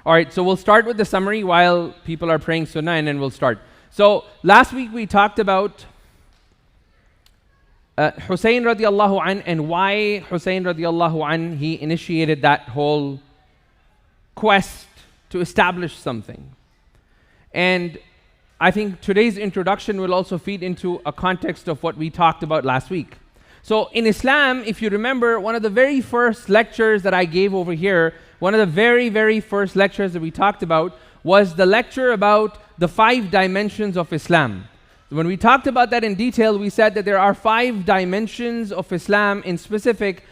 All right, so we'll start with the summary while people are praying sunnah, and then we'll start. So last week we talked about Hussain radiallahu an, and why Hussain radiallahu an, he initiated that whole quest to establish something. And I think today's introduction will also feed into a context of what we talked about last week. So in Islam, if you remember, one of the very first lectures that I gave over here, one of the very, very first lectures that we talked about was the lecture about the 5 dimensions of Islam. When we talked about that in detail, we said that there are 5 dimensions of Islam in specific.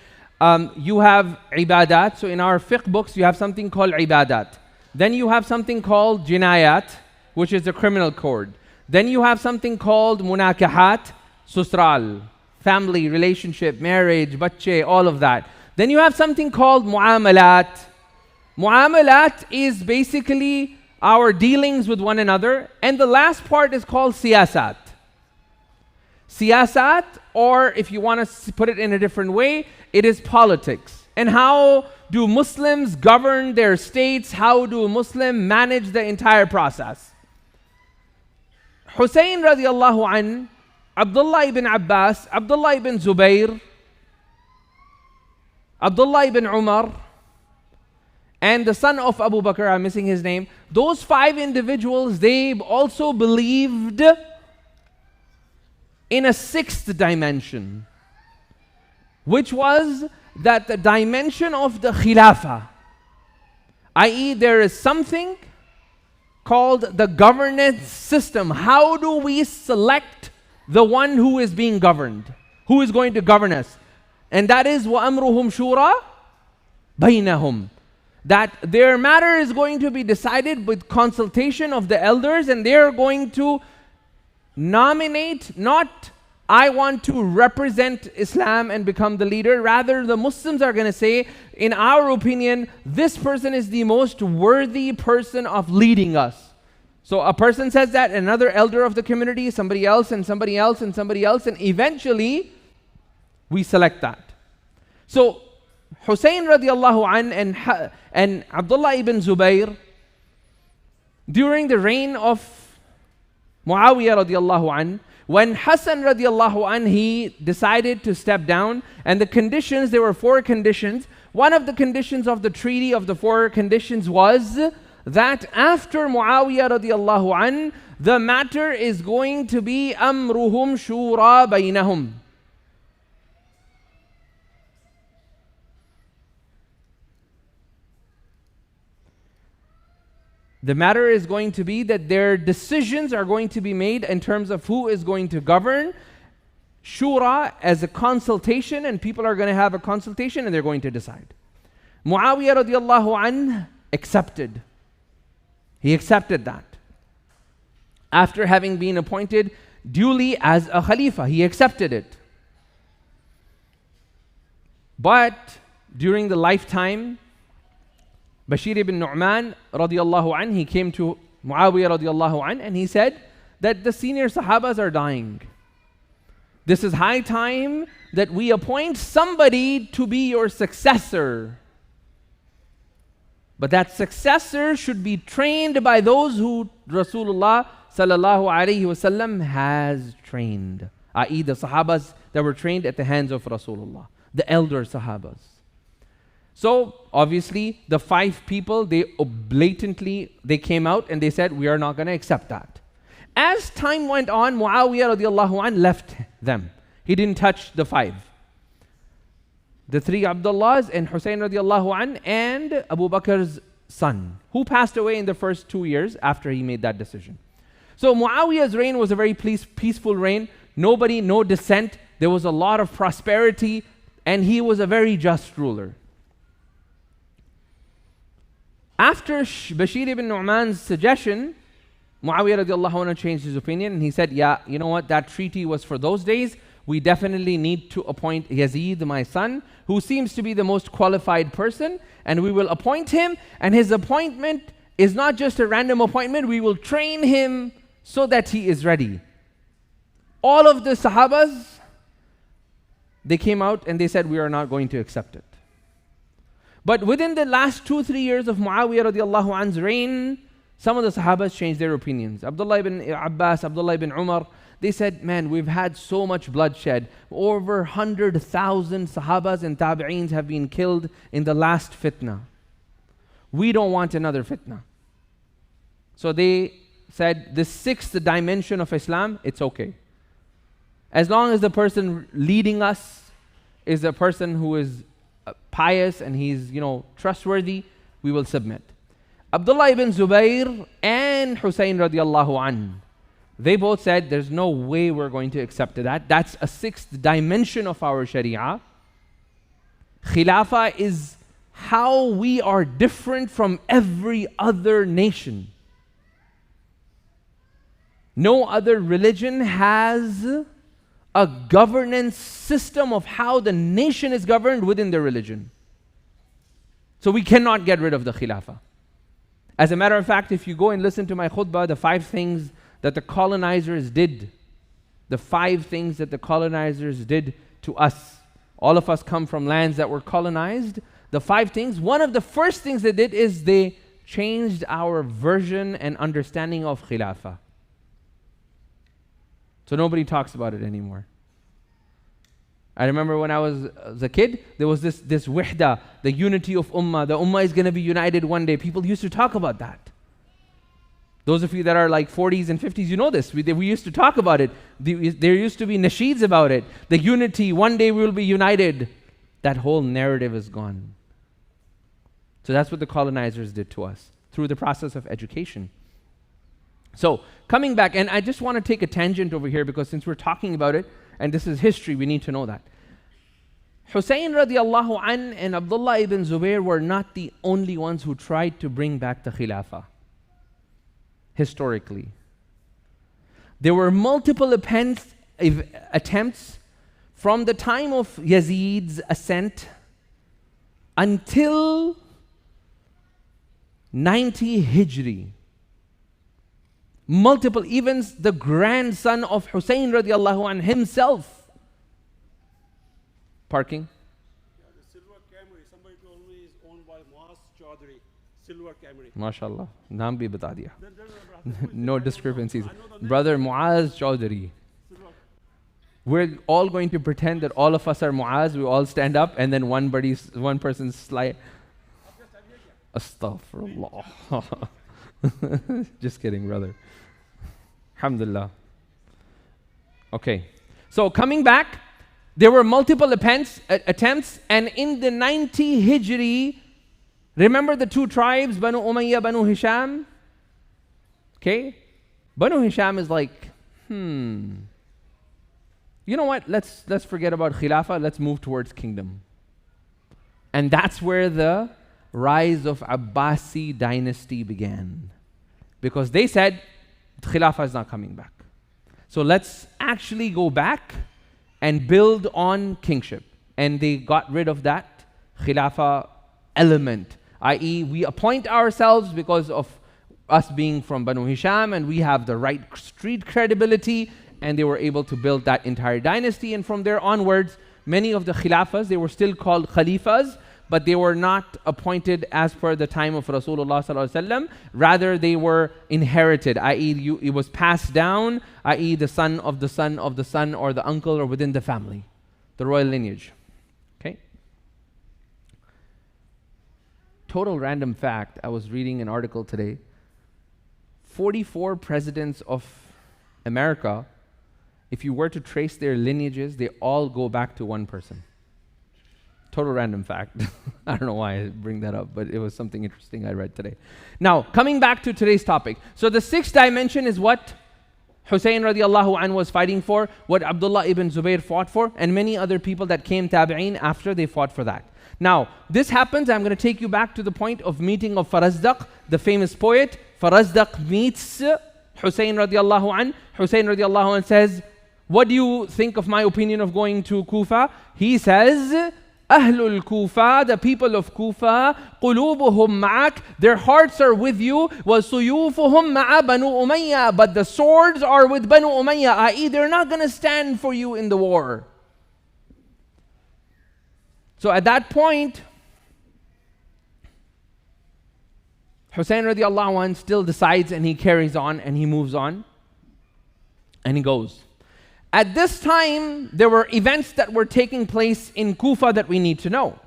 You have ibadat. So in our fiqh books, you have something called ibadat. Then you have something called jinayat, which is the criminal code. Then you have something called munakahat, susral, family, relationship, marriage, bacche, all of that. Then you have something called muamalat. Muamalat is basically our dealings with one another. And the last part is called siyasat. Siyasat, or if you want to put it in a different way, it is politics. And how do Muslims govern their states? How do Muslims manage the entire process? Hussain radiallahu an, Abdullah ibn Abbas, Abdullah ibn Zubair, Abdullah ibn Umar, and the son of Abu Bakr, I'm missing his name, those 5 individuals, they also believed in a 6th dimension, which was that the dimension of the khilafah, i.e. there is something called the governance system. How do we select the one who is being governed, who is going to govern us? And that is وَأَمْرُهُمْ شُورَى بَيْنَهُمْ. That their matter is going to be decided with consultation of the elders, and they're going to nominate, not I want to represent Islam and become the leader. Rather, the Muslims are going to say, in our opinion, this person is the most worthy person of leading us. So a person says that, another elder of the community, somebody else, and somebody else, and somebody else, and eventually we select that. So Hussain radiallahu an and Abdullah ibn Zubair, during the reign of Muawiyah radiallahu an, when Hassan radiallahu an, he decided to step down, and the conditions, there were 4 conditions. One of the conditions of the treaty of the 4 conditions was that after Muawiyah radiallahu an, the matter is going to be amruhum shura bainahum. The matter is going to be that their decisions are going to be made in terms of who is going to govern. Shura as a consultation, and people are going to have a consultation and they're going to decide. Muawiyah radiallahu an accepted. He accepted that. After having been appointed duly as a Khalifa, he accepted it. But during the lifetime, Bashir ibn Nu'man radiallahu an, he came to Muawiyah radiallahu an, and he said that the senior Sahabas are dying. This is high time that we appoint somebody to be your successor. But that successor should be trained by those who Rasulullah sallallahu alaihi wasallam has trained, i.e. the Sahabas that were trained at the hands of Rasulullah, the elder Sahabas. So obviously the 5 people, they came out and they said, we are not going to accept that. As time went on, Muawiyah radiallahu an left them. He didn't touch the 5. The 3 Abdullahs and Hussain radiallahu an and Abu Bakr's son, who passed away in the first 2 years after he made that decision. So Muawiyah's reign was a very peaceful reign. Nobody, no dissent. There was a lot of prosperity, and he was a very just ruler. After Bashir ibn Nu'man's suggestion, Muawiyah radiallahu anhu changed his opinion, and he said, yeah, you know what, that treaty was for those days. We definitely need to appoint Yazid, my son, who seems to be the most qualified person, and we will appoint him, and his appointment is not just a random appointment. We will train him so that he is ready. All of the Sahabas, they came out and they said, we are not going to accept it. But within the last 2-3 years of Muawiyah radiallahu anhu's reign, some of the Sahabas changed their opinions. Abdullah ibn Abbas, Abdullah ibn Umar, they said, man, we've had so much bloodshed. Over 100,000 Sahabas and Tabi'eens have been killed in the last fitna. We don't want another fitna. So they said, the sixth dimension of Islam, it's okay. As long as the person leading us is a person who is pious and he's, trustworthy, we will submit. Abdullah ibn Zubayr and Hussain radiallahu anhu, they both said, there's no way we're going to accept that. That's a sixth dimension of our Sharia. Khilafah is how we are different from every other nation. No other religion has a governance system of how the nation is governed within their religion. So we cannot get rid of the Khilafah. As a matter of fact, if you go and listen to my khutbah, the 5 things that the colonizers did, the 5 things that the colonizers did to us. All of us come from lands that were colonized. The 5 things, one of the first things they did is they changed our version and understanding of Khilafah. So nobody talks about it anymore. I remember when I was a kid, there was this wihda, the unity of ummah. The ummah is going to be united one day. People used to talk about that. Those of you that are like 40s and 50s, you know this. We used to talk about it. There used to be nasheeds about it. The unity, one day we will be united. That whole narrative is gone. So that's what the colonizers did to us through the process of education. So coming back, and I just want to take a tangent over here because since we're talking about it, and this is history, we need to know that. Hussain radiallahu an and Abdullah ibn Zubayr were not the only ones who tried to bring back the Khilafah. Historically, there were multiple attempts from the time of Yazid's ascent until 90 Hijri. Multiple, even the grandson of Hussain radiallahu anh himself. Parking? Yeah, the silver Camry, somebody told me is owned by Muaz Chaudhary. Silver Camry. MashaAllah. Naam bhi bata diya. No discrepancies. Brother Muaz Chaudhary. We're all going to pretend that all of us are Muaz. We all stand up and then one person slide. Astaghfirullah. Just kidding, brother. Alhamdulillah. Okay. So coming back, there were multiple attempts, and in the 90 Hijri, remember the 2 tribes, Banu Umayyah, Banu Hisham? Okay? Banu Hisham is like, you know what? Let's forget about Khilafah. Let's move towards kingdom. And that's where the rise of Abbasi dynasty began. Because they said, Khilafah is not coming back. So let's actually go back and build on kingship. And they got rid of that Khilafah element. I.e., we appoint ourselves because of us being from Banu Hisham and we have the right street credibility, and they were able to build that entire dynasty. And from there onwards, many of the Khilafas, they were still called Khalifas, but they were not appointed as per the time of Rasulullah sallallahu alaihi wasallam. Rather, they were inherited, i.e., it was passed down, i.e., the son of the son of the son, or the uncle, or within the family, the royal lineage. Okay. Total random fact, I was reading an article today. 44 presidents of America, if you were to trace their lineages, they all go back to one person. Total random fact. I don't know why I bring that up, but it was something interesting I read today. Now, coming back to today's topic. So the 6th dimension is what Hussain radiallahu anhu was fighting for, what Abdullah ibn Zubayr fought for, and many other people that came tabi'een after they fought for that. Now, this happens, I'm going to take you back to the point of meeting of Farazdaq, the famous poet. Farazdaq meets Hussain radiallahu anhu. Hussain radiallahu anhu says, what do you think of my opinion of going to Kufa? He says, Ahlul Kufa, the people of Kufa, قُلُوبُهُمْ مَعَكَ, their hearts are with you, وَسُيُوفُهُمْ مَعَ بَنُو أُمَيَّةَ, but the swords are with Banu Umayyah, i.e. they're not going to stand for you in the war. So at that point, Hussain radiallahu anh still decides, and he carries on and he moves on and he goes. At this time, there were events that were taking place in Kufa that we need to know.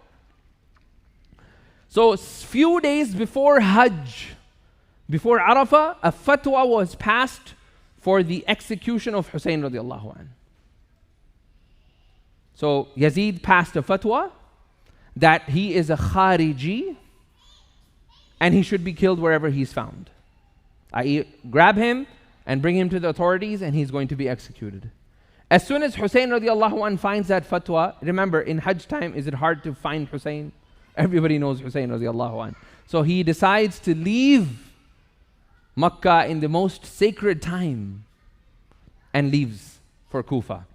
So few days before Hajj, before Arafah, a fatwa was passed for the execution of Hussain radiallahu anh. So Yazid passed a fatwa that he is a Khariji and he should be killed wherever he's found. I.e., grab him and bring him to the authorities and he's going to be executed. As soon as Hussain radiallahu anh finds that fatwa, remember in Hajj time, is it hard to find Hussain? Everybody knows Hussain radiallahu anh. So he decides to leave Makkah in the most sacred time and leaves for Kufa.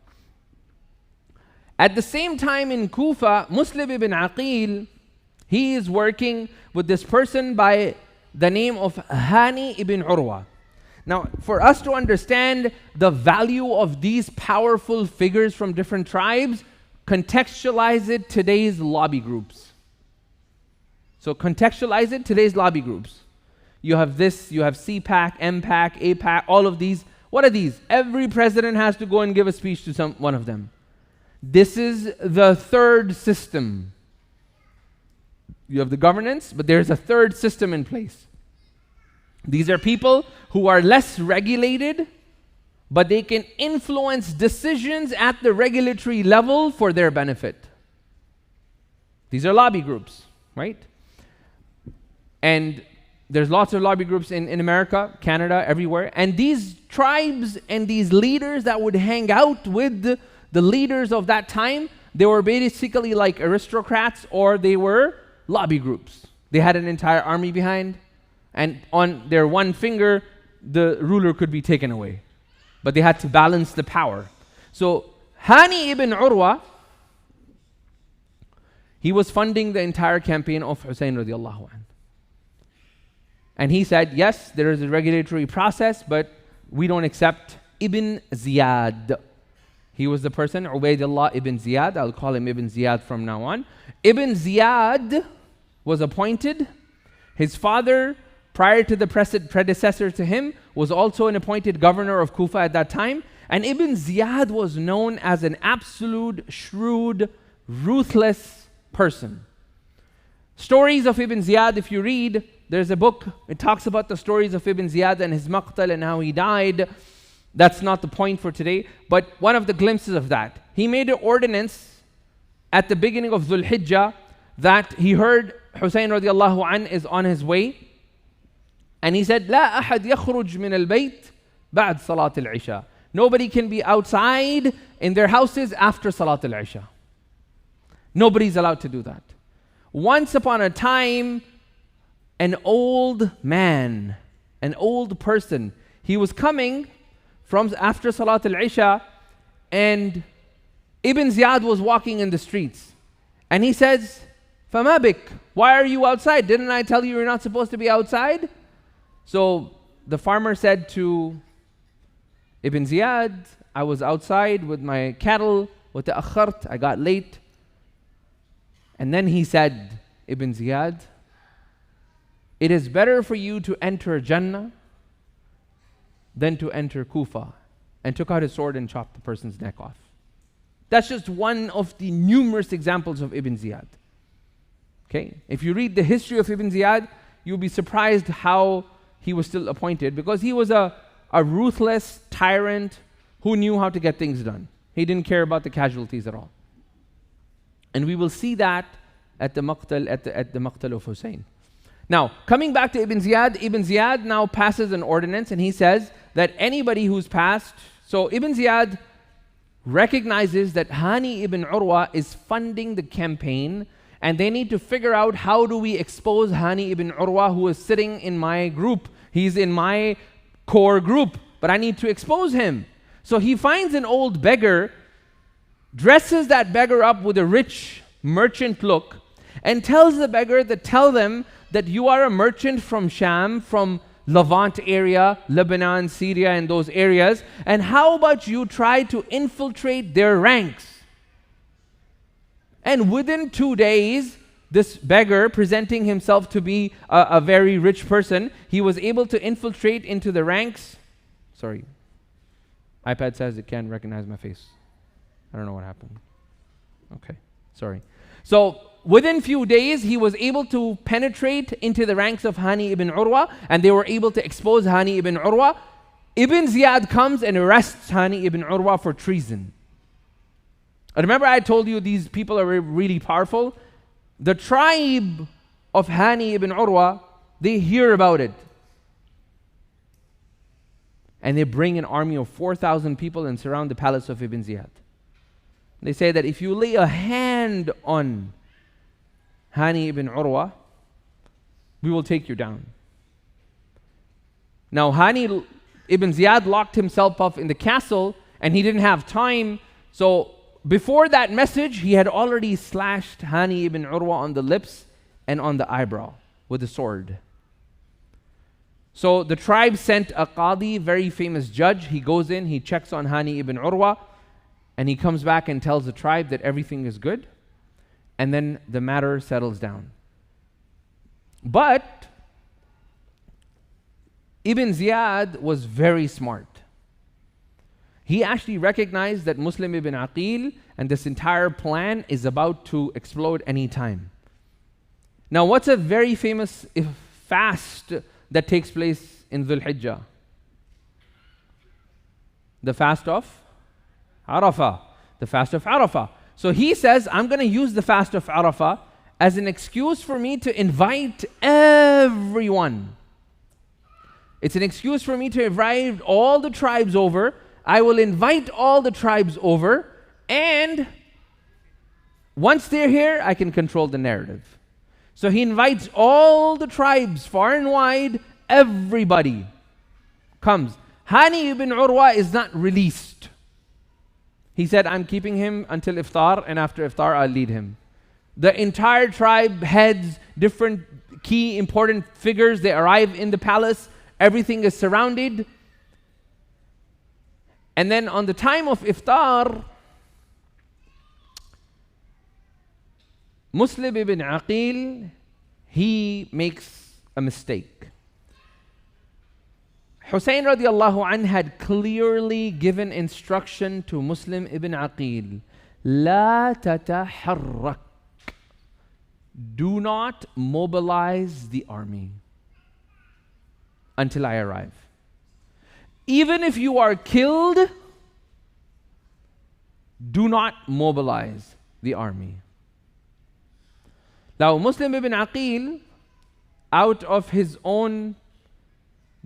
At the same time in Kufa, Muslim ibn Aqil, he is working with this person by the name of Hani ibn Urwa. Now, for us to understand the value of these powerful figures from different tribes, contextualize it today's lobby groups. So contextualize it today's lobby groups. You have this, you have CPAC, MPAC, APAC, all of these. What are these? Every president has to go and give a speech to one of them. This is the third system. You have the governance, but there's a third system in place. These are people who are less regulated, but they can influence decisions at the regulatory level for their benefit. These are lobby groups, right? And there's lots of lobby groups in America, Canada, everywhere. And these tribes and these leaders that would hang out with the leaders of that time, they were basically like aristocrats, or they were lobby groups. They had an entire army behind, and on their one finger, the ruler could be taken away. But they had to balance the power. So Hani ibn Urwa, he was funding the entire campaign of Hussain radiallahu anh. And he said, yes, there is a regulatory process, but we don't accept Ibn Ziyad. He was the person, Ubaidullah ibn Ziyad. I'll call him Ibn Ziyad from now on. Ibn Ziyad was appointed. His father, prior to the predecessor to him, was also an appointed governor of Kufa at that time. And Ibn Ziyad was known as an absolute, shrewd, ruthless person. Stories of Ibn Ziyad, if you read, there's a book, it talks about the stories of Ibn Ziyad and his maqtal and how he died. That's not the point for today, but one of the glimpses of that. He made an ordinance at the beginning of Dhul Hijjah that he heard Hussain radiallahu anh is on his way. And he said, لا أحد يخرج من البيت بعد صلاة العشاء. Nobody can be outside in their houses after Salat al-Isha. Nobody's allowed to do that. Once upon a time, an old man, an old person, he was coming from after Salat al-Isha, and Ibn Ziyad was walking in the streets. And he says, فَمَا بِكْ? Why are you outside? Didn't I tell you you're not supposed to be outside? So the farmer said to Ibn Ziyad, I was outside with my cattle, وَتَأَخَّرْت, I got late. And then he said, Ibn Ziyad, it is better for you to enter Jannah than to enter Kufa, and took out his sword and chopped the person's neck off. That's just one of the numerous examples of Ibn Ziyad. Okay? If you read the history of Ibn Ziyad, you'll be surprised how he was still appointed, because he was a ruthless tyrant who knew how to get things done. He didn't care about the casualties at all. And we will see that at the maqtal of Hussain. Now, coming back to Ibn Ziyad now passes an ordinance, and he says that anybody who's passed, so Ibn Ziyad recognizes that Hani ibn Urwa is funding the campaign, and they need to figure out, how do we expose Hani ibn Urwa, who is sitting in my group? He's in my core group, but I need to expose him. So he finds an old beggar, dresses that beggar up with a rich merchant look, and tells the beggar to tell them that you are a merchant from Sham, from Levant area, Lebanon, Syria, and those areas, and how about you try to infiltrate their ranks? And within 2 days, this beggar, presenting himself to be a very rich person, he was able to infiltrate into the ranks. Sorry, iPad says it can't recognize my face. I don't know what happened. Okay, sorry. So within few days, he was able to penetrate into the ranks of Hani ibn Urwa, and they were able to expose Hani ibn Urwa. Ibn Ziyad comes and arrests Hani ibn Urwa for treason. Remember I told you these people are really powerful? The tribe of Hani ibn Urwa, they hear about it. And they bring an army of 4,000 people and surround the palace of Ibn Ziyad. They say that if you lay a hand on Hani ibn Urwa, we will take you down. Now Hani ibn Ziyad locked himself up in the castle and he didn't have time. So before that message, he had already slashed Hani ibn Urwa on the lips and on the eyebrow with a sword. So the tribe sent a qadi, very famous judge. He goes in, he checks on Hani ibn Urwa, and he comes back and tells the tribe that everything is good. And then the matter settles down. But Ibn Ziyad was very smart. He actually recognized that Muslim ibn Aqil and this entire plan is about to explode any time. Now, what's a very famous fast that takes place in Dhul Hijjah? The fast of Arafah. The fast of Arafah. So he says, I'm going to use the fast of Arafah as an excuse for me to invite everyone. It's an excuse for me to invite all the tribes over. I will invite all the tribes over, and once they're here, I can control the narrative. So he invites all the tribes, far and wide, everybody comes. Hani ibn Urwa is not released. He said, I'm keeping him until iftar, and after iftar, I'll lead him. The entire tribe heads, different key important figures, they arrive in the palace. Everything is surrounded. And then on the time of iftar, Muslim ibn Aqil, he makes a mistake. Hussain radiallahu anh had clearly given instruction to Muslim ibn Aqil, La tataharrak. Do not mobilize the army until I arrive. Even if you are killed, do not mobilize the army. Now, Muslim ibn Aqil, out of his own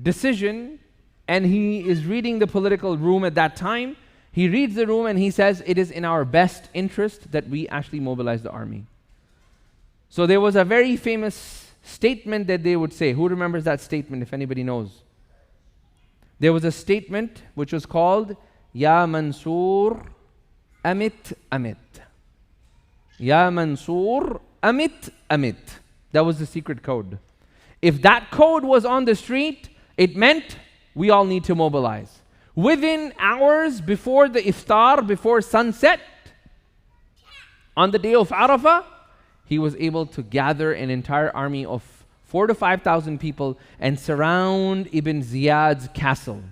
decision, and he is reading the political room at that time, he reads the room and he says, it is in our best interest that we actually mobilize the army. So there was a very famous statement that they would say. Who remembers that statement, if anybody knows? There was a statement which was called, Ya Mansoor, Amit, Amit. Ya Mansoor, Amit, Amit. That was the secret code. If that code was on the street, it meant we all need to mobilize. Within hours before the iftar, before sunset, on the day of Arafah, he was able to gather an entire army of 4,000 to 5,000 people and surround Ibn Ziyad's castle.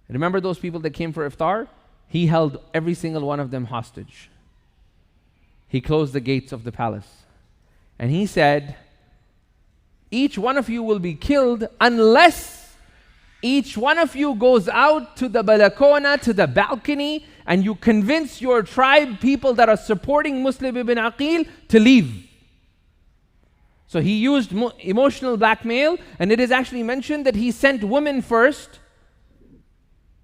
Remember those people that came for iftar? He held every single one of them hostage. He closed the gates of the palace. And he said, each one of you will be killed unless each one of you goes out to the balakona, to the balcony, and you convince your tribe people that are supporting Muslim ibn Aqil to leave. So he used emotional blackmail, and it is actually mentioned that he sent women first,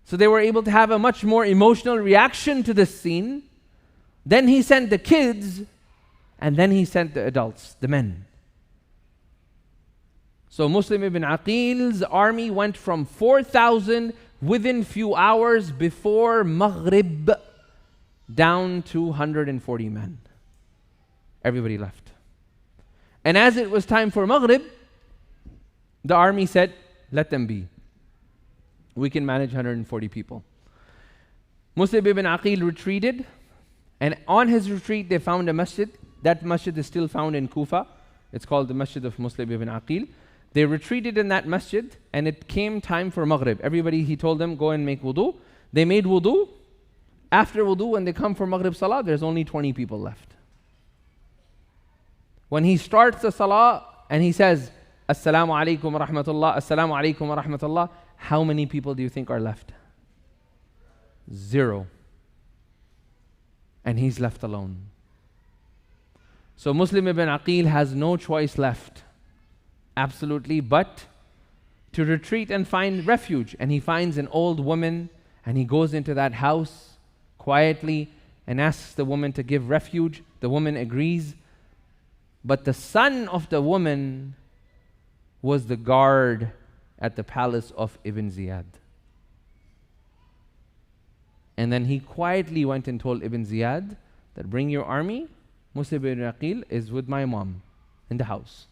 so they were able to have a much more emotional reaction to this scene. Then he sent the kids, and then he sent the adults, the men. So Muslim ibn Aqil's army went from 4,000 within few hours before Maghrib down to 140 men. Everybody left. And as it was time for Maghrib, the army said, let them be. We can manage 140 people. Muslim ibn Aqil retreated, and on his retreat they found a masjid That masjid is still found in Kufa. It's called the Masjid of Muslim ibn Aqil. They retreated in that masjid, and it came time for Maghrib. Everybody, he told them, go and make wudu. They made wudu. After wudu, when they come for Maghrib Salah, there's only 20 people left. When he starts the Salah and he says, Assalamu alaikum wa rahmatullah, Assalamu alaikum wa rahmatullah, how many people do you think are left? 0. And he's left alone. So Muslim ibn Aqil has no choice left, absolutely, but to retreat and find refuge. And he finds an old woman, and he goes into that house quietly and asks the woman to give refuge. The woman agrees. But the son of the woman was the guard at the palace of Ibn Ziyad. And then he quietly went and told Ibn Ziyad that bring your army. Muslim ibn Aqil is with my mom in the house.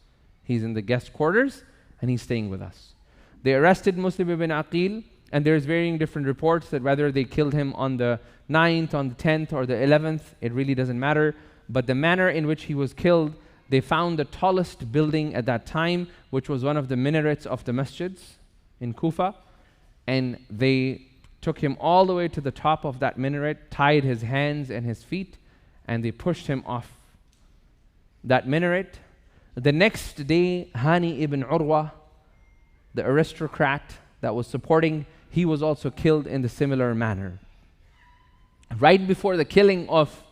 He's in the guest quarters and he's staying with us. They arrested Muslim ibn Aqil, and there's varying different reports that whether they killed him on the 9th, on the 10th, or the 11th, it really doesn't matter. But the manner in which he was killed, they found the tallest building at that time, which was one of the minarets of the masjids in Kufa, and they took him all the way to the top of that minaret, tied his hands and his feet, and they pushed him off that minaret. The next day, Hani ibn Urwa, the aristocrat that was supporting, he was also killed in the similar manner. Right before the killing of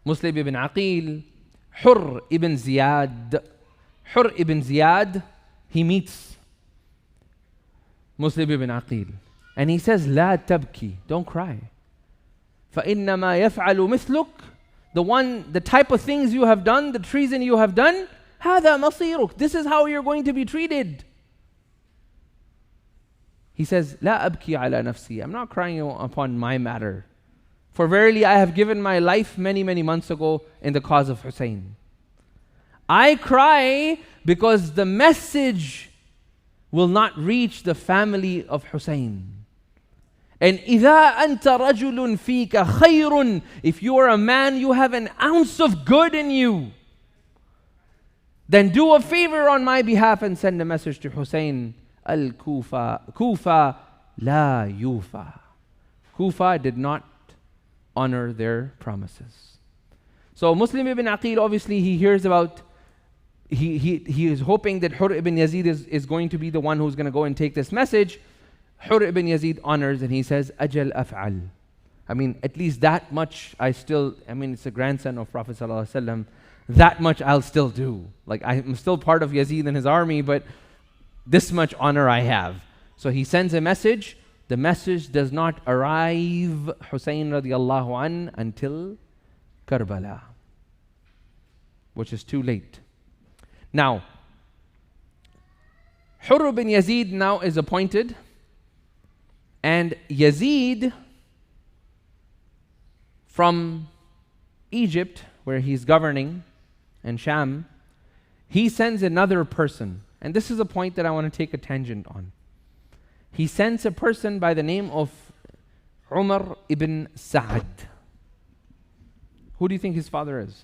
Muslim ibn Aqil, Hurr ibn Ziyad, he meets Muslim ibn Aqil. And he says, La tabki, don't cry. فَإِنَّمَا يَفْعَلُ مِثْلُكَ, the type of things you have done, the treason you have done, هَذَا مَصِيرُكَ, this is how you're going to be treated. He says, La abki ala nafsi, I'm not crying upon my matter. For verily I have given my life many, many months ago in the cause of Hussain. I cry because the message will not reach the family of Hussain. And إِذَا أَنْتَ رَجُلٌ فِيكَ خَيْرٌ, if you are a man, you have an ounce of good in you, then do a favor on my behalf and send a message to Hussain. Kufa la yufa. Kufa did not honor their promises. So Muslim ibn Aqil, obviously he hears about, he is hoping that Hurr ibn Yazid is going to be the one who's going to go and take this message. Hurr ibn Yazid honors and he says, Ajal af'al. I mean, at least that much it's a grandson of Prophet ﷺ, that much I'll still do. Like, I'm still part of Yazid and his army, but this much honor I have. So he sends a message. The message does not arrive, Hussain radiallahu an, until Karbala, which is too late. Now, Hurr ibn Yazid now is appointed, and Yazid from Egypt, where he's governing, and Sham, he sends another person. And this is a point that I want to take a tangent on. He sends a person by the name of Umar ibn Sa'ad. Who do you think his father is?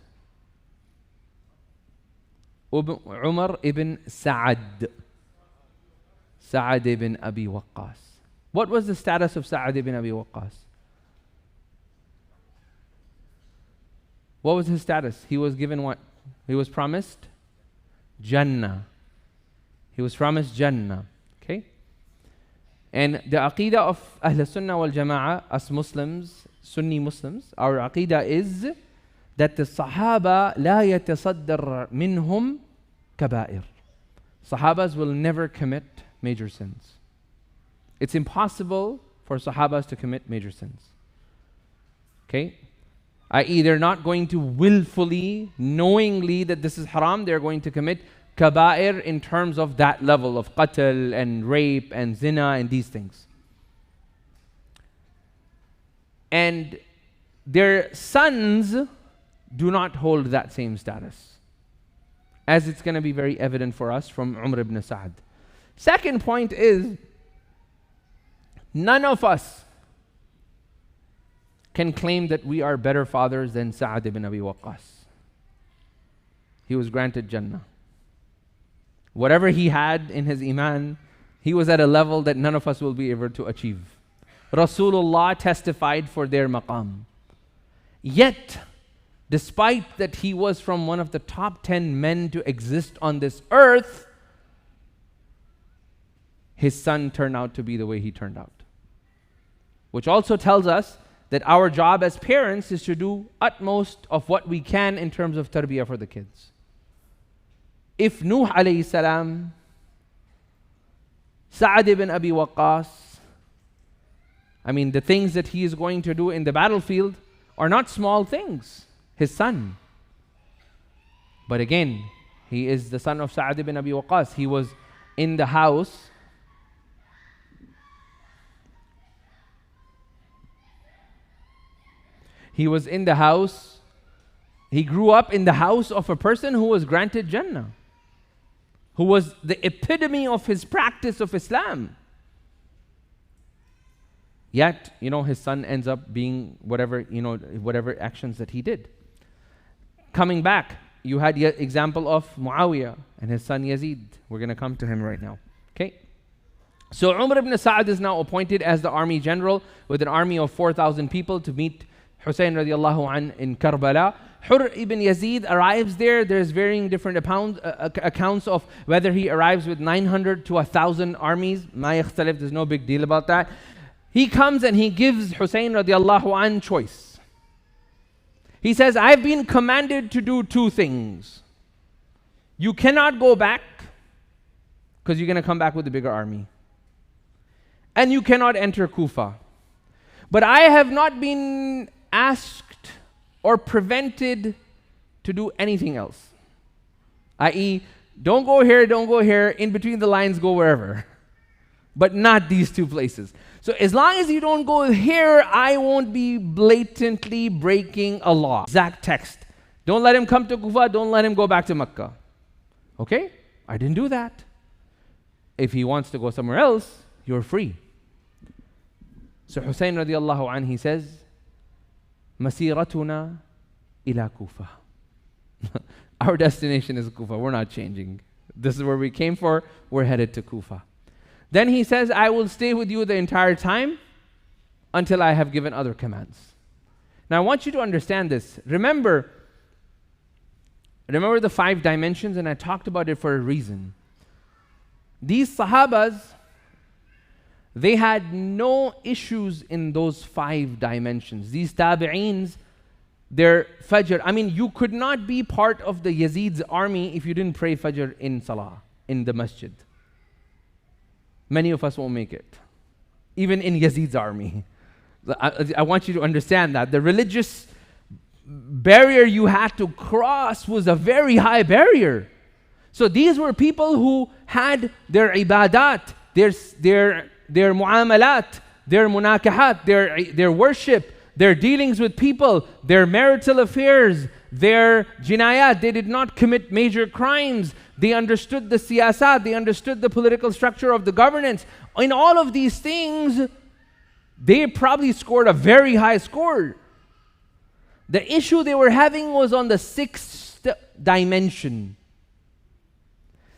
Umar ibn Sa'ad. Sa'ad ibn Abi Waqqas. What was the status of Sa'ad ibn Abi Waqqas? What was his status? He was given what? He was promised Jannah. He was promised Jannah. Okay? And the aqidah of Ahl Sunnah wal Jama'ah, us Muslims, Sunni Muslims, our aqidah is that the Sahaba la yatasaddar minhum kaba'ir. Sahabas will never commit major sins. It's impossible for Sahabas to commit major sins. Okay? I.e., they're not going to willfully, knowingly that this is haram, they're going to commit kaba'ir in terms of that level of qatl and rape and zina and these things. And their sons do not hold that same status, as it's going to be very evident for us from Umar ibn Sa'ad. Second point is, none of us can claim that we are better fathers than Sa'ad ibn Abi Waqqas. He was granted Jannah. Whatever he had in his iman, he was at a level that none of us will be able to achieve. Rasulullah testified for their maqam. Yet, despite that he was from one of the top 10 men to exist on this earth, his son turned out to be the way he turned out. Which also tells us that our job as parents is to do utmost of what we can in terms of tarbiyah for the kids. If Nuh alayhi salam, Sa'ad ibn Abi Waqqas, the things that he is going to do in the battlefield are not small things. His son. But again, he is the son of Sa'ad ibn Abi Waqqas. He was in the house. He was in the house. He grew up in the house of a person who was granted Jannah, who was the epitome of his practice of Islam. Yet, his son ends up being whatever actions that he did. Coming back, you had the example of Muawiyah and his son Yazid. We're going to come to him right now. Okay? So Umar ibn Sa'ad is now appointed as the army general with an army of 4,000 people to meet Hussain radiallahu an in Karbala. Hur ibn Yazid arrives there. There's varying different accounts of whether he arrives with 900 to 1,000 armies. Ma yakhtalif, there's no big deal about that. He comes and he gives Hussain radiallahu an choice. He says, I've been commanded to do two things. You cannot go back because you're going to come back with a bigger army. And you cannot enter Kufa. But I have not been asked or prevented to do anything else. I.e., don't go here, in between the lines, go wherever. But not these two places. So as long as you don't go here, I won't be blatantly breaking a law. Exact text. Don't let him come to Kufa, don't let him go back to Mecca. Okay? I didn't do that. If he wants to go somewhere else, you're free. So Hussain radiallahu anh, he says, Masiratuna ila Kufa. Our destination is Kufa. We're not changing. This is where we came for. We're headed to Kufa. Then he says, I will stay with you the entire time until I have given other commands. Now I want you to understand this. Remember the 5 dimensions, and I talked about it for a reason. These Sahabas, they had no issues in those 5 dimensions. These Tabi'eens, their Fajr. You could not be part of the Yazid's army if you didn't pray Fajr in Salah, in the masjid. Many of us won't make it, even in Yazid's army. I want you to understand that. The religious barrier you had to cross was a very high barrier. So these were people who had their ibadat, their muamalat, their munakahat, their worship, their dealings with people, their marital affairs, their jinayat. They did not commit major crimes. They understood the siyasat. They understood the political structure of the governance. In all of these things, they probably scored a very high score. The issue they were having was on the 6th dimension.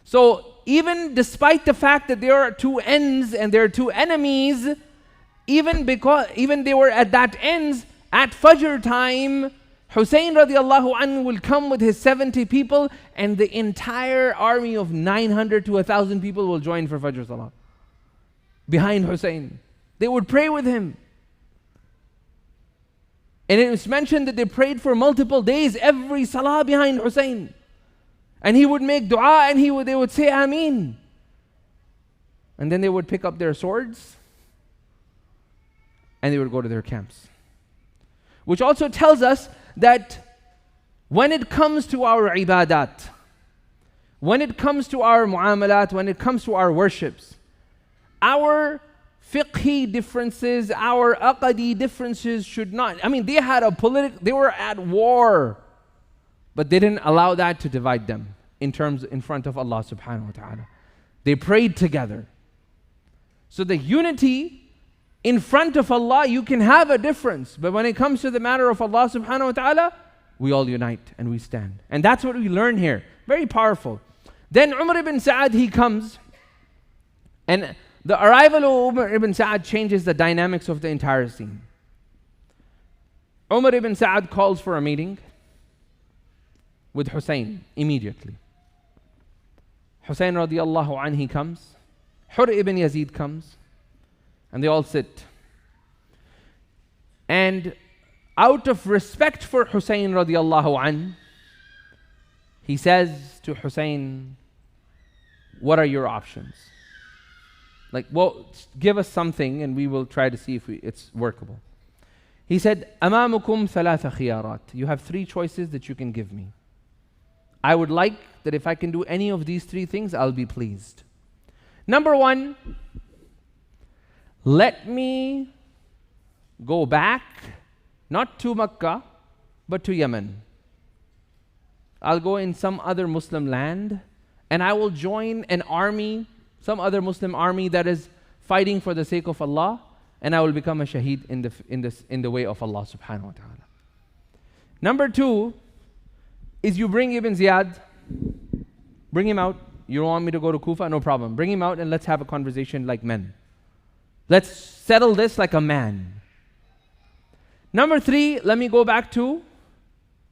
So even despite the fact that there are 2 ends and there are 2 enemies, even they were at that ends, at Fajr time, Hussain radiallahu anhu will come with his 70 people, and the entire army of 900 to 1,000 people will join for Fajr Salah behind Hussain. They would pray with him. And it was mentioned that they prayed for multiple days, every Salah behind Hussain. And he would make dua and they would say Ameen. And then they would pick up their swords and they would go to their camps. Which also tells us that when it comes to our ibadat, when it comes to our muamalat, when it comes to our worships, our fiqhi differences, our aqadi differences should not, they had they were at war, but they didn't allow that to divide them in front of Allah subhanahu wa ta'ala. They prayed together. So the unity In front of Allah, you can have a difference. But when it comes to the matter of Allah subhanahu wa ta'ala, we all unite and we stand. And that's what we learn here. Very powerful. Then Umar ibn Sa'ad, he comes. And the arrival of Umar ibn Sa'ad changes the dynamics of the entire scene. Umar ibn Sa'ad calls for a meeting with Hussain immediately. Hussain radiallahu anhu, he comes. Hur ibn Yazid comes. And they all sit. And out of respect for Hussain radiallahu anhu, he says to Hussain, what are your options? Like, well, give us something and we will try to see if it's workable. He said, أمامكم ثلاث خيارات. You have three choices that you can give me. I would like that if I can do any of these three things, I'll be pleased. Number one, let me go back, not to Makkah, but to Yemen. I'll go in some other Muslim land and I will join an army, some other Muslim army that is fighting for the sake of Allah, and I will become a shaheed in the way of Allah subhanahu wa ta'ala. Number two is you bring Ibn Ziyad, bring him out. You don't want me to go to Kufa? No problem. Bring him out and let's have a conversation like men. Let's settle this like a man. Number three, let me go back to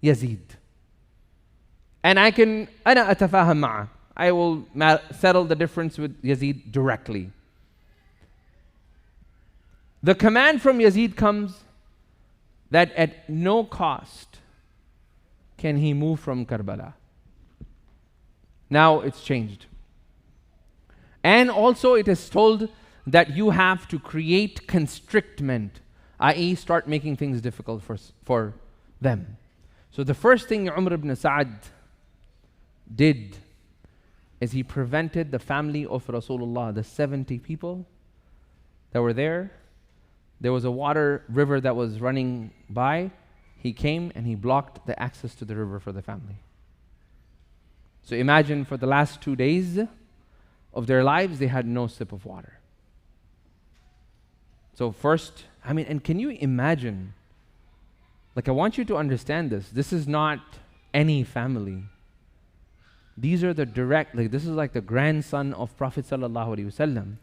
Yazid. And أنا أتفاهم معه. I will settle the difference with Yazid directly. The command from Yazid comes that at no cost can he move from Karbala. Now it's changed. And also it is told that you have to create constrictment, i.e. start making things difficult for them. So the first thing Umar ibn Sa'ad did is he prevented the family of Rasulullah, the 70 people that were there. There was a river that was running by. He came and he blocked the access to the river for the family. So imagine for the last 2 days of their lives, they had no sip of water. So first, and can you imagine? Like, I want you to understand this. This is not any family. These are the direct, this is like the grandson of Prophet sallallahu alaihi wasallam.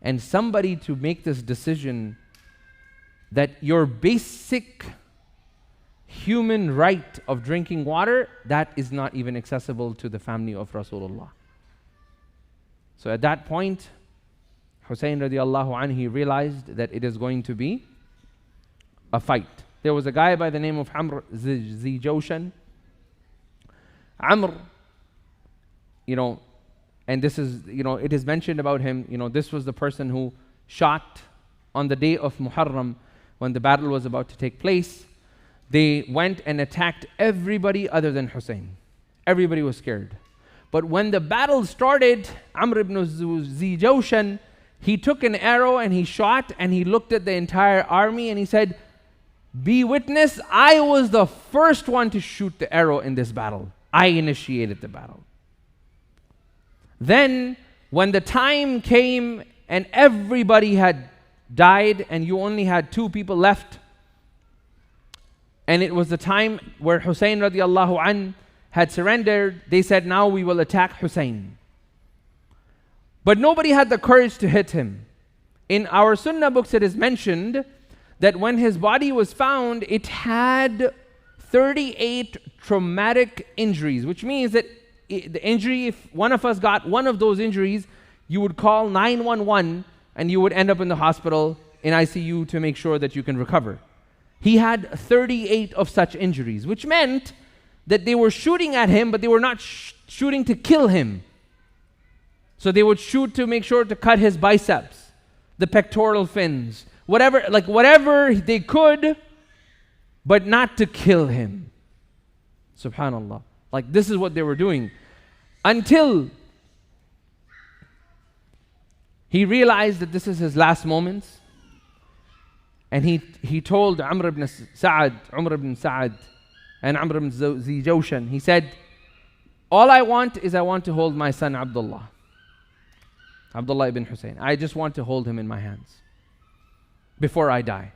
And somebody to make this decision that your basic human right of drinking water, that is not even accessible to the family of Rasulullah. So at that point, Hussain radiallahu anhu, he realized that it is going to be a fight. There was a guy by the name of Amr Zijoshan. Amr, and this is, it is mentioned about him, this was the person who shot on the day of Muharram when the battle was about to take place. They went and attacked everybody other than Hussain. Everybody was scared. But when the battle started, Amr ibn Zijoshan, he took an arrow and he shot and he looked at the entire army and he said, be witness, I was the first one to shoot the arrow in this battle. I initiated the battle. Then, when the time came and everybody had died and you only had 2 people left, and it was the time where Hussain radiallahu anh had surrendered, they said, now we will attack Hussain. But nobody had the courage to hit him. In our Sunnah books it is mentioned that when his body was found, it had 38 traumatic injuries, which means that the injury, if one of us got one of those injuries, you would call 911 and you would end up in the hospital in ICU to make sure that you can recover. He had 38 of such injuries, which meant that they were shooting at him, but they were not shooting to kill him. So they would shoot to make sure to cut his biceps, the pectoral fins, whatever they could, but not to kill him. Subhanallah. This is what they were doing. Until he realized that this is his last moments. And he told Umar ibn Sa'ad and Amr ibn Zijoshan, he said, all I want to hold my son Abdullah ibn Hussain. I just want to hold him in my hands. before I die.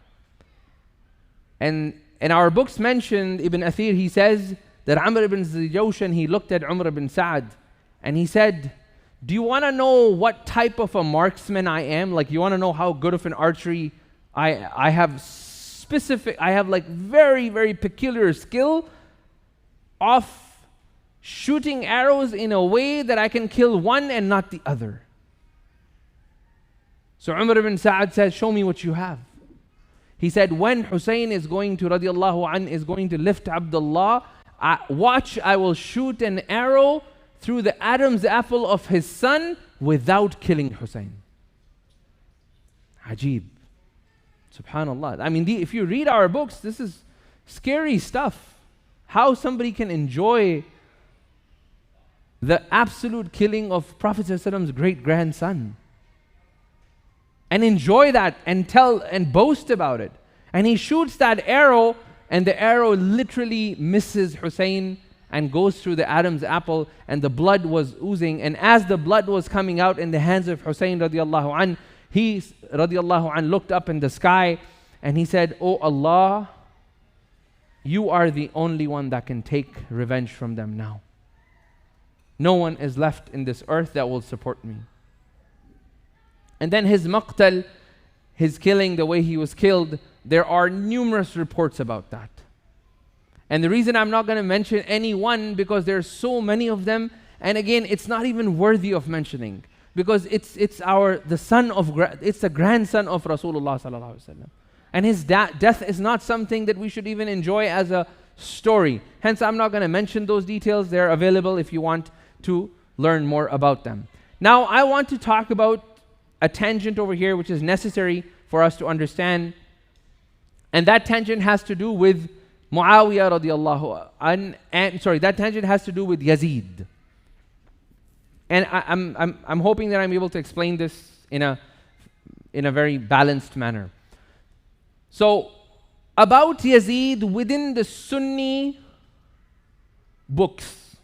And in our books mentioned, Ibn Athir, he says that Amr ibn Zijawshan, he looked at Umar ibn Sa'ad and he said, do you want to know what type of a marksman I am? Like, you want to know how good of an archery I have like very, very peculiar skill of shooting arrows in a way that I can kill one and not the other. So Umar ibn Sa'ad said, show me what you have. He said, when Hussain is going to, radiallahu an, is going to lift Abdullah, watch, I will shoot an arrow through the Adam's apple of his son without killing Hussain. Ajib. Subhanallah. I mean, if you read our books, this is scary stuff. How somebody can enjoy the absolute killing of Prophet ﷺ's great-grandson and enjoy that and tell and boast about it. And he shoots that arrow, and the arrow literally misses Hussain and goes through the Adam's apple, and the blood was oozing. And as the blood was coming out in the hands of Hussain radiallahu an, he radiallahu an looked up in the sky and he said, "Oh Allah, you are the only one that can take revenge from them now. No one is left in this earth that will support me." And then his maqtal, his killing, the way he was killed, there are numerous reports about that. And the reason I'm not going to mention any one, because there's so many of them, and again, it's not even worthy of mentioning, because it's the grandson of Rasulullah sallallahu alaihi wasallam, and his death is not something that we should even enjoy as a story. Hence, I'm not going to mention those details. They're available if you want to learn more about them. Now, I want to talk about a tangent over here, which is necessary for us to understand, and that tangent has to do with Muawiyah radiallahu an, that tangent has to do with Yazid. And I'm hoping that I'm able to explain this in a very balanced manner. So, about Yazid within the Sunni books,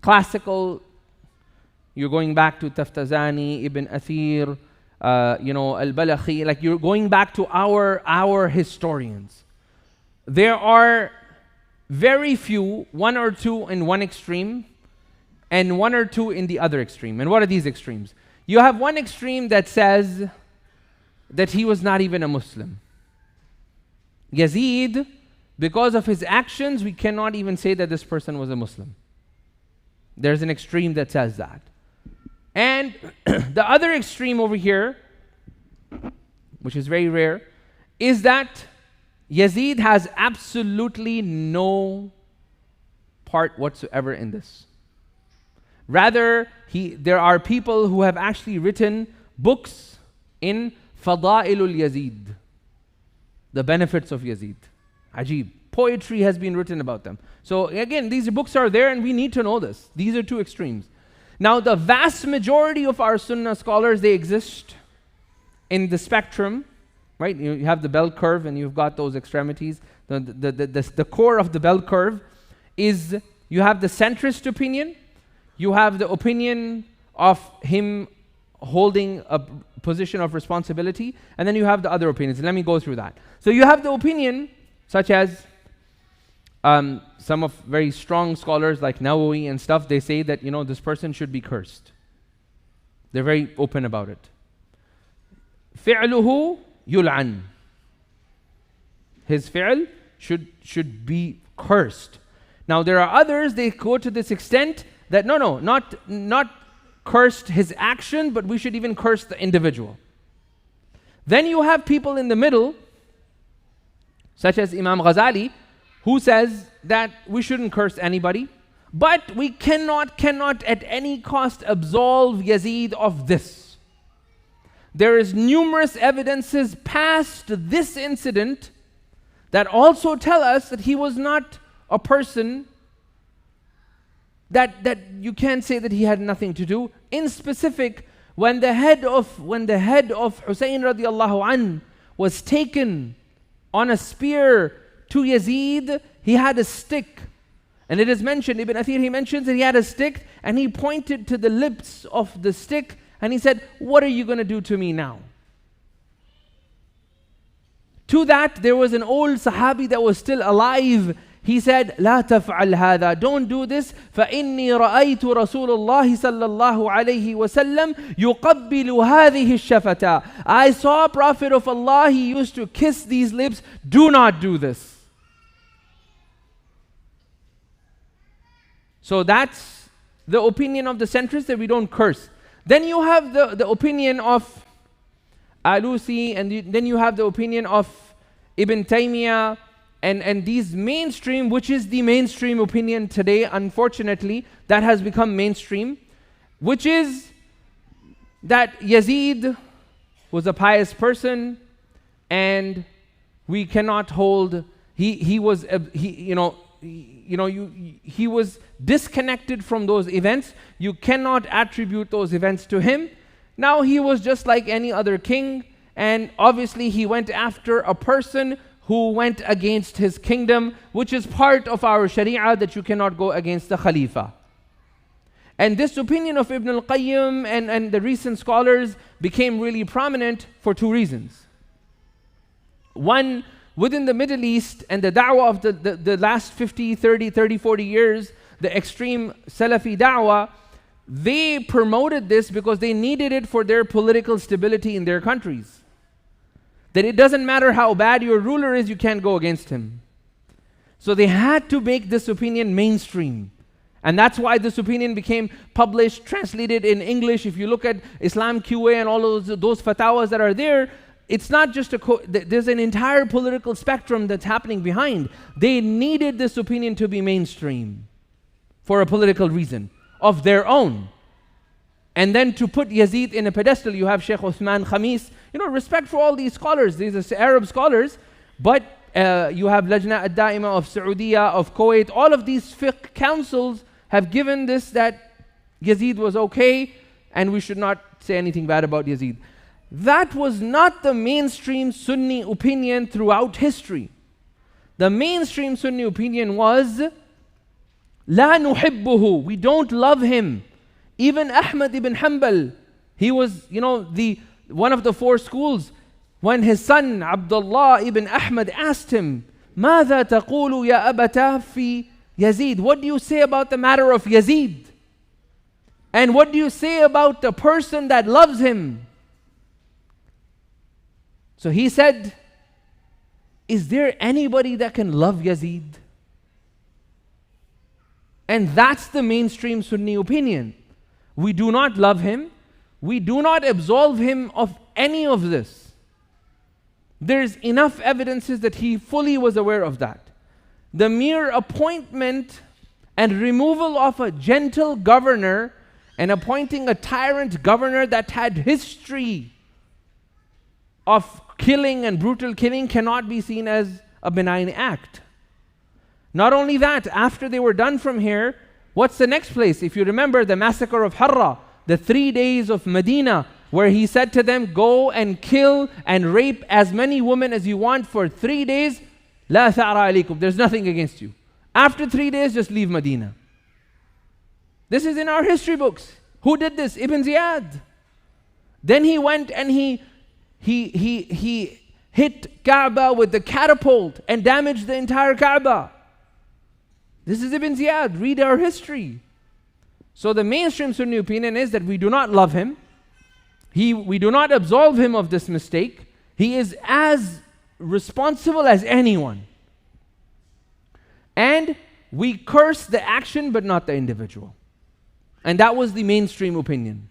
classical, you're going back to Taftazani, Ibn Athir, Al-Balakhi, like you're going back to our historians. There are very few, one or two in one extreme, and one or two in the other extreme. And what are these extremes? You have one extreme that says that he was not even a Muslim. Yazid, because of his actions, we cannot even say that this person was a Muslim. There's an extreme that says that. And the other extreme over here, which is very rare, is that Yazid has absolutely no part whatsoever in this. Rather, there are people who have actually written books in Fada'ilul Yazid, the benefits of Yazid. Ajib. Poetry has been written about them. So again, these books are there and we need to know this. These are two extremes. Now, the vast majority of our Sunnah scholars, they exist in the spectrum, right? You have the bell curve and you've got those extremities. The core of the bell curve is, you have the centrist opinion, you have the opinion of him holding a position of responsibility, and then you have the other opinions. Let me go through that. So you have the opinion, such as some of very strong scholars like Nawawi and stuff, they say that, this person should be cursed. They're very open about it. فِعْلُهُ يُلْعَنْ. His fi'l should be cursed. Now there are others, they go to this extent that not cursed his action, but we should even curse the individual. Then you have people in the middle, such as Imam Ghazali, who says that we shouldn't curse anybody, but we cannot at any cost absolve Yazid of this. There is numerous evidences past this incident that also tell us that he was not a person that you can't say that he had nothing to do. In specific, when the head of Hussain radiallahu an was taken on a spear to Yazid, he had a stick. And it is mentioned, Ibn Athir, he mentions that he had a stick and he pointed to the lips of the stick and he said, "What are you going to do to me now?" To that, there was an old Sahabi that was still alive. He said, لا تفعل هذا, don't do this. فإني رأيت رسول الله صلى الله عليه وسلم يقبل هذه الشفتة. I saw Prophet of Allah, he used to kiss these lips. Do not do this. So that's the opinion of the centrists, that we don't curse. Then you have the opinion of Alusi, and then you have the opinion of Ibn Taymiyyah, and these mainstream, which is the mainstream opinion today, unfortunately, that has become mainstream, which is that Yazid was a pious person, and we cannot hold, he was disconnected from those events. You cannot attribute those events to him. Now he was just like any other king, and obviously he went after a person who went against his kingdom, which is part of our Sharia, that you cannot go against the Khalifa. And this opinion of Ibn al-Qayyim and the recent scholars became really prominent for two reasons. One, within the Middle East and the da'wah of the last 40 years, the extreme Salafi da'wah, they promoted this because they needed it for their political stability in their countries. That it doesn't matter how bad your ruler is, you can't go against him. So they had to make this opinion mainstream. And that's why this opinion became published, translated in English. If you look at Islam QA and all those fatawas that are there, it's not just there's an entire political spectrum that's happening behind. They needed this opinion to be mainstream for a political reason of their own. And then to put Yazid in a pedestal, you have Sheikh Uthman Khamis. Respect for all these scholars. These are Arab scholars. But you have Lajna Ad-Da'ima of Saudi, of Kuwait. All of these fiqh councils have given this, that Yazid was okay and we should not say anything bad about Yazid. That was not the mainstream Sunni opinion throughout history. The mainstream Sunni opinion was, La nuhibbuhu, we don't love him. Even Ahmad ibn Hanbal, he was, one of the four schools. When his son Abdullah ibn Ahmad asked him, ماذا تقول يا أبتاه في Yazid? What do you say about the matter of Yazid? And what do you say about the person that loves him? So he said, is there anybody that can love Yazid? And that's the mainstream Sunni opinion. We do not love him. We do not absolve him of any of this. There's enough evidences that he fully was aware of that. The mere appointment and removal of a gentle governor and appointing a tyrant governor that had history of killing and brutal killing cannot be seen as a benign act. Not only that, after they were done from here, what's the next place? If you remember the massacre of Harra, the 3 days of Medina, where he said to them, go and kill and rape as many women as you want for 3 days. La tha'ra alaykum, there's nothing against you. After 3 days, just leave Medina. This is in our history books. Who did this? Ibn Ziyad. Then he went and he hit Kaaba with the catapult and damaged the entire Kaaba. This is Ibn Ziyad. Read our history. So the mainstream Sunni opinion is that we do not love him. We do not absolve him of this mistake. He is as responsible as anyone. And we curse the action but not the individual. And that was the mainstream opinion,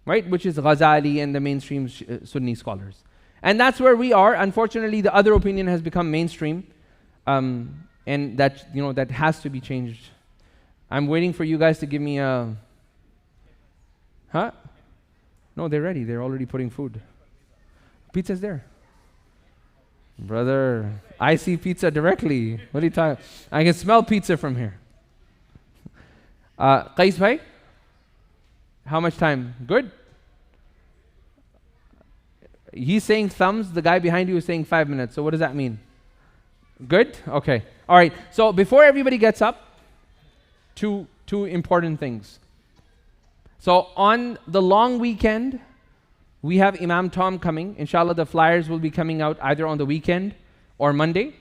right? Which is Ghazali and the mainstream Sunni scholars. And that's where we are. Unfortunately, the other opinion has become mainstream. And that has to be changed. I'm waiting for you guys to give me a... Huh? No, they're ready. They're already putting food. Pizza's there. Brother, I see pizza directly. What are you talking? I can smell pizza from here. Qais bhai? How much time? Good? He's saying thumbs. The guy behind you is saying 5 minutes. So what does that mean? Good? Okay. All right. So before everybody gets up, two important things. So on the long weekend, we have Imam Tom coming. Inshallah, the flyers will be coming out either on the weekend or Monday.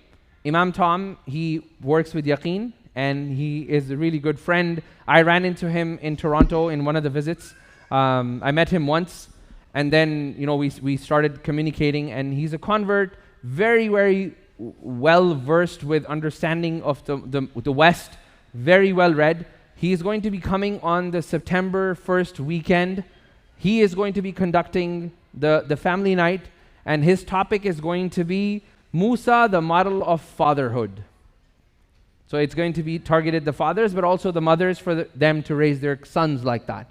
Imam Tom, he works with Yaqeen, and he is a really good friend. I ran into him in Toronto in one of the visits. I met him once, and then we started communicating, and he's a convert, very, very well versed with understanding of the West, very well read. He is going to be coming on the September 1st weekend. He is going to be conducting the family night, and his topic is going to be Musa, the model of fatherhood. So it's going to be targeted the fathers, but also the mothers, for them to raise their sons like that.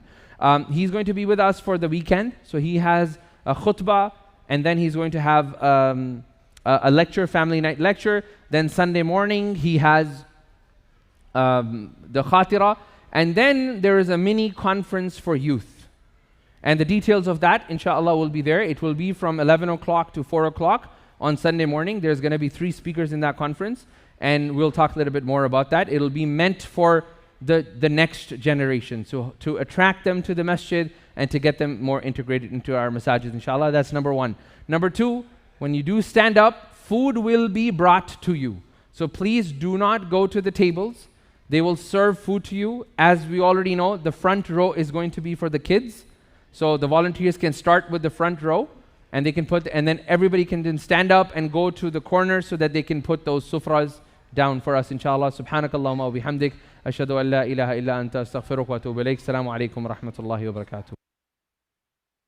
He's going to be with us for the weekend. So he has a khutbah, and then he's going to have a lecture, family night lecture. Then Sunday morning he has the khatira, and then there is a mini conference for youth. And the details of that, inshallah, will be there. It will be from 11 o'clock to 4 o'clock on Sunday morning. There's going to be 3 speakers in that conference, and we'll talk a little bit more about that. It'll be meant for the next generation, so to attract them to the masjid and to get them more integrated into our masajid, inshallah. That's number 1. Number 2, when you do stand up, food will be brought to you. So please do not go to the tables. They will serve food to you. As we already know, the front row is going to be for the kids. So the volunteers can start with the front row, and they can and then everybody can then stand up and go to the corner so that they can put those sufras down for us, inshallah. Subhanakallahumma wa bihamdik. Ashhadu an la ilaha illa anta astaghfiruka wa atubu ilayk. Assalamu alaikum wa rahmatullahi wa barakatuh.